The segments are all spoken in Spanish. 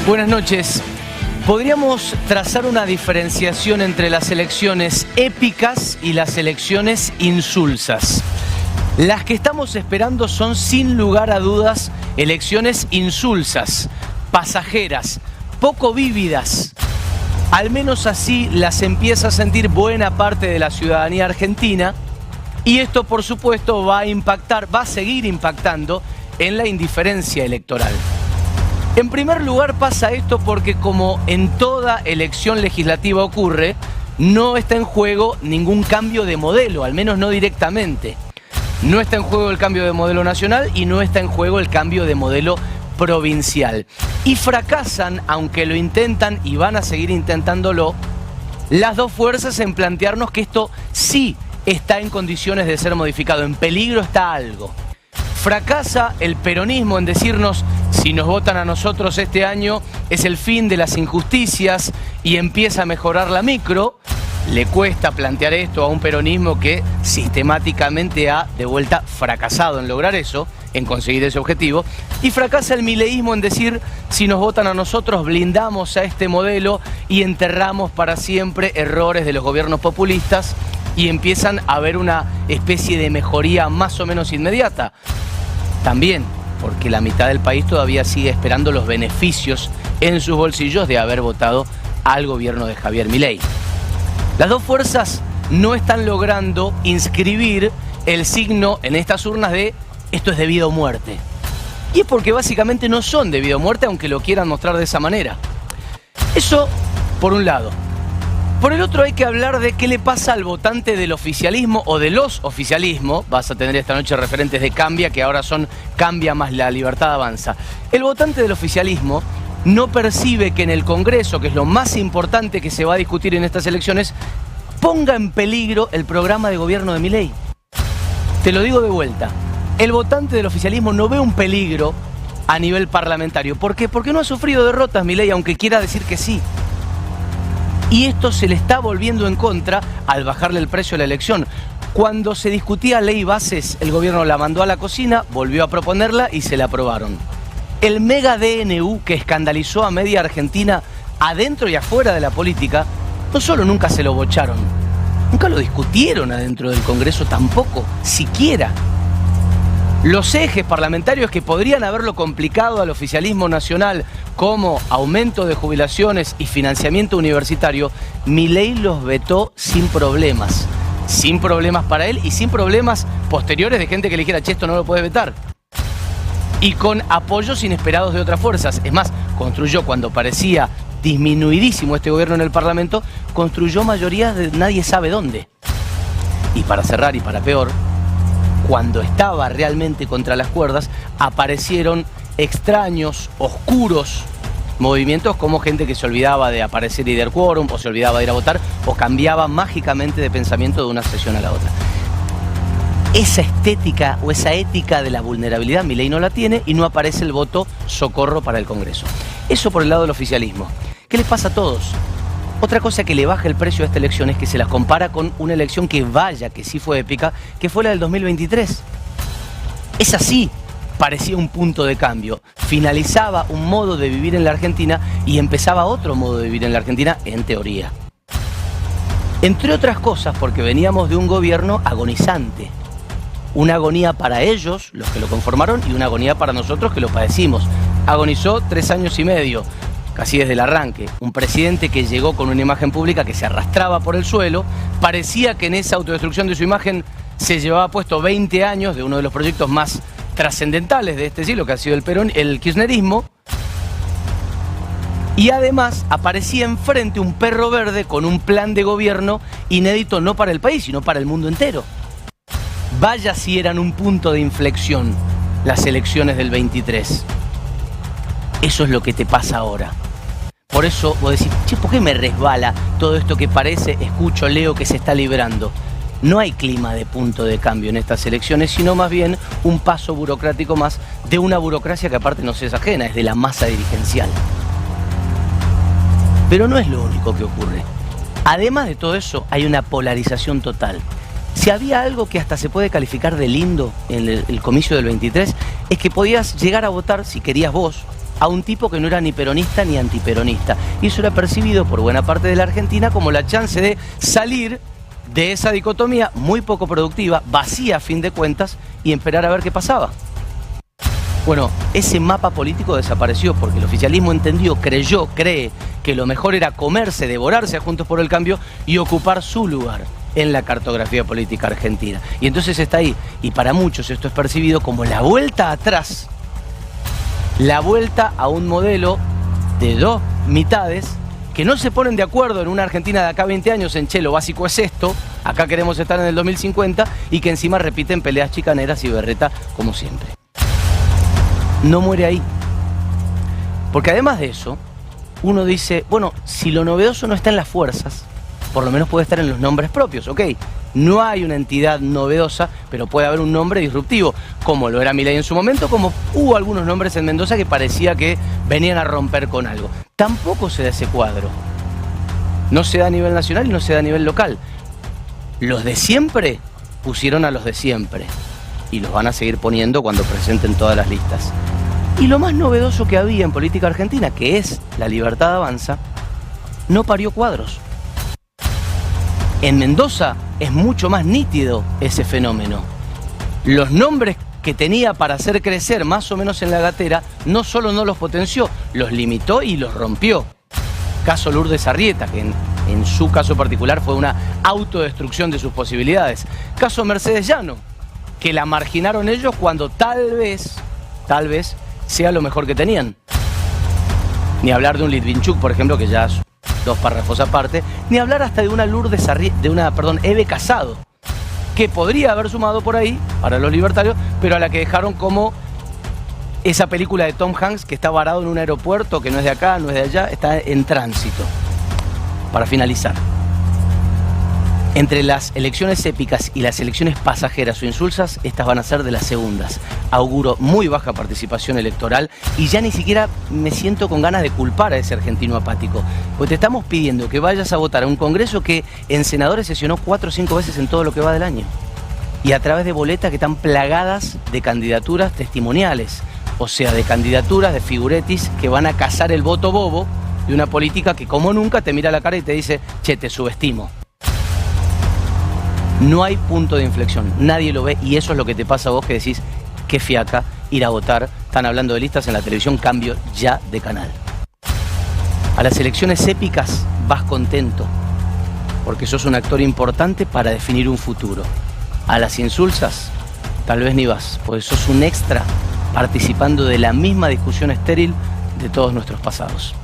Buenas noches. Podríamos trazar una diferenciación entre las elecciones épicas y las elecciones insulsas. Las que estamos esperando son, sin lugar a dudas, elecciones insulsas, pasajeras, poco vívidas. Al menos así las empieza a sentir buena parte de la ciudadanía argentina, y esto, por supuesto, va a seguir impactando en la indiferencia electoral. En primer lugar, pasa esto porque, como en toda elección legislativa ocurre, no está en juego ningún cambio de modelo, al menos no directamente. No está en juego el cambio de modelo nacional y no está en juego el cambio de modelo provincial. Y fracasan, aunque lo intentan y van a seguir intentándolo, las dos fuerzas en plantearnos que esto sí está en condiciones de ser modificado. En peligro está algo. Fracasa el peronismo en decirnos: si nos votan a nosotros este año es el fin de las injusticias y empieza a mejorar la micro. Le cuesta plantear esto a un peronismo que sistemáticamente ha de vuelta fracasado en lograr eso, en conseguir ese objetivo. Y fracasa el mileísmo en decir: si nos votan a nosotros blindamos a este modelo y enterramos para siempre errores de los gobiernos populistas, y empiezan a haber una especie de mejoría más o menos inmediata. También porque la mitad del país todavía sigue esperando los beneficios en sus bolsillos de haber votado al gobierno de Javier Milei. Las dos fuerzas no están logrando inscribir el signo en estas urnas de esto es debido a muerte. Y es porque básicamente no son debido a muerte, aunque lo quieran mostrar de esa manera. Eso por un lado. Por el otro, hay que hablar de qué le pasa al votante del oficialismo o de los oficialismos. Vas a tener esta noche referentes de Cambia, que ahora son Cambia más La Libertad Avanza. El votante del oficialismo no percibe que en el Congreso, que es lo más importante que se va a discutir en estas elecciones, ponga en peligro el programa de gobierno de Milei. Te lo digo de vuelta. El votante del oficialismo no ve un peligro a nivel parlamentario. ¿Por qué? Porque no ha sufrido derrotas Milei, aunque quiera decir que sí. Y esto se le está volviendo en contra al bajarle el precio a la elección. Cuando se discutía ley bases, el gobierno la mandó a la cocina, volvió a proponerla y se la aprobaron. El mega DNU que escandalizó a media Argentina, adentro y afuera de la política, no solo nunca se lo bocharon, nunca lo discutieron adentro del Congreso tampoco, siquiera. Los ejes parlamentarios que podrían haberlo complicado al oficialismo nacional, como aumento de jubilaciones y financiamiento universitario, Milei los vetó sin problemas. Sin problemas para él y sin problemas posteriores de gente que le dijera: che, esto no lo puedes vetar. Y con apoyos inesperados de otras fuerzas. Es más, construyó, cuando parecía disminuidísimo este gobierno en el Parlamento, construyó mayorías de nadie sabe dónde. Y para cerrar y para peor, cuando estaba realmente contra las cuerdas, aparecieron extraños, oscuros movimientos, como gente que se olvidaba de aparecer y dar quórum, o se olvidaba de ir a votar, o cambiaba mágicamente de pensamiento de una sesión a la otra. Esa estética o esa ética de la vulnerabilidad Milei no la tiene, y no aparece el voto socorro para el Congreso. Eso por el lado del oficialismo. ¿Qué les pasa a todos? Otra cosa que le baja el precio a esta elección es que se las compara con una elección que sí fue épica, que fue la del 2023. Esa sí parecía un punto de cambio. Finalizaba un modo de vivir en la Argentina y empezaba otro modo de vivir en la Argentina, en teoría. Entre otras cosas porque veníamos de un gobierno agonizante. Una agonía para ellos, los que lo conformaron, y una agonía para nosotros que lo padecimos. Agonizó 3 años y medio. Casi desde el arranque, un presidente que llegó con una imagen pública que se arrastraba por el suelo. Parecía que en esa autodestrucción de su imagen se llevaba puesto 20 años de uno de los proyectos más trascendentales de este siglo, que ha sido el kirchnerismo. Y además aparecía enfrente un perro verde con un plan de gobierno inédito, no para el país, sino para el mundo entero. Vaya si eran un punto de inflexión las elecciones del 23. Eso es lo que te pasa ahora. Por eso vos decís: che, ¿por qué me resbala todo esto que parece, escucho, leo que se está librando? No hay clima de punto de cambio en estas elecciones, sino más bien un paso burocrático más de una burocracia que aparte no es ajena, es de la masa dirigencial. Pero no es lo único que ocurre. Además de todo eso, hay una polarización total. Si había algo que hasta se puede calificar de lindo en el comicio del 23, es que podías llegar a votar, si querías vos, a un tipo que no era ni peronista ni antiperonista. Y eso era percibido por buena parte de la Argentina como la chance de salir de esa dicotomía muy poco productiva, vacía a fin de cuentas, y esperar a ver qué pasaba. Bueno, ese mapa político desapareció porque el oficialismo entendió, cree que lo mejor era comerse, devorarse a Juntos por el Cambio y ocupar su lugar en la cartografía política argentina. Y entonces está ahí. Y para muchos esto es percibido como la vuelta atrás, la vuelta a un modelo de dos mitades que no se ponen de acuerdo en una Argentina de acá a 20 años en che, lo básico es esto, acá queremos estar en el 2050, y que encima repiten peleas chicaneras y berreta como siempre. No muere ahí. Porque además de eso, uno dice, bueno, si lo novedoso no está en las fuerzas, por lo menos puede estar en los nombres propios, ok. No hay una entidad novedosa, pero puede haber un nombre disruptivo, como lo era Milei en su momento, como hubo algunos nombres en Mendoza que parecía que venían a romper con algo. Tampoco se da ese cuadro. No se da a nivel nacional y no se da a nivel local. Los de siempre pusieron a los de siempre y los van a seguir poniendo cuando presenten todas las listas. Y lo más novedoso que había en política argentina, que es La Libertad Avanza, no parió cuadros. En Mendoza es mucho más nítido ese fenómeno. Los nombres que tenía para hacer crecer más o menos en la gatera, no solo no los potenció, los limitó y los rompió. Caso Lourdes Arrieta, que en su caso particular fue una autodestrucción de sus posibilidades. Caso Mercedes Llano, que la marginaron ellos cuando tal vez sea lo mejor que tenían. Ni hablar de un Litvinchuk, por ejemplo, que ya es 2 párrafos aparte, ni hablar hasta de una Eve Casado, que podría haber sumado por ahí para los libertarios, pero a la que dejaron como esa película de Tom Hanks que está varado en un aeropuerto, que no es de acá, no es de allá, está en tránsito. Para finalizar, entre las elecciones épicas y las elecciones pasajeras o insulsas, estas van a ser de las segundas. Auguro muy baja participación electoral y ya ni siquiera me siento con ganas de culpar a ese argentino apático. Pues te estamos pidiendo que vayas a votar a un congreso que en senadores sesionó 4 o 5 veces en todo lo que va del año. Y a través de boletas que están plagadas de candidaturas testimoniales. O sea, de candidaturas, de figuretis que van a cazar el voto bobo de una política que como nunca te mira a la cara y te dice, che, te subestimo. No hay punto de inflexión, nadie lo ve y eso es lo que te pasa a vos que decís, qué fiaca ir a votar, están hablando de listas en la televisión, cambio ya de canal. A las elecciones épicas vas contento, porque sos un actor importante para definir un futuro. A las insulsas, tal vez ni vas, porque sos un extra participando de la misma discusión estéril de todos nuestros pasados.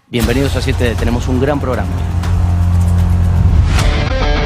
Bienvenidos a 7D, tenemos un gran programa.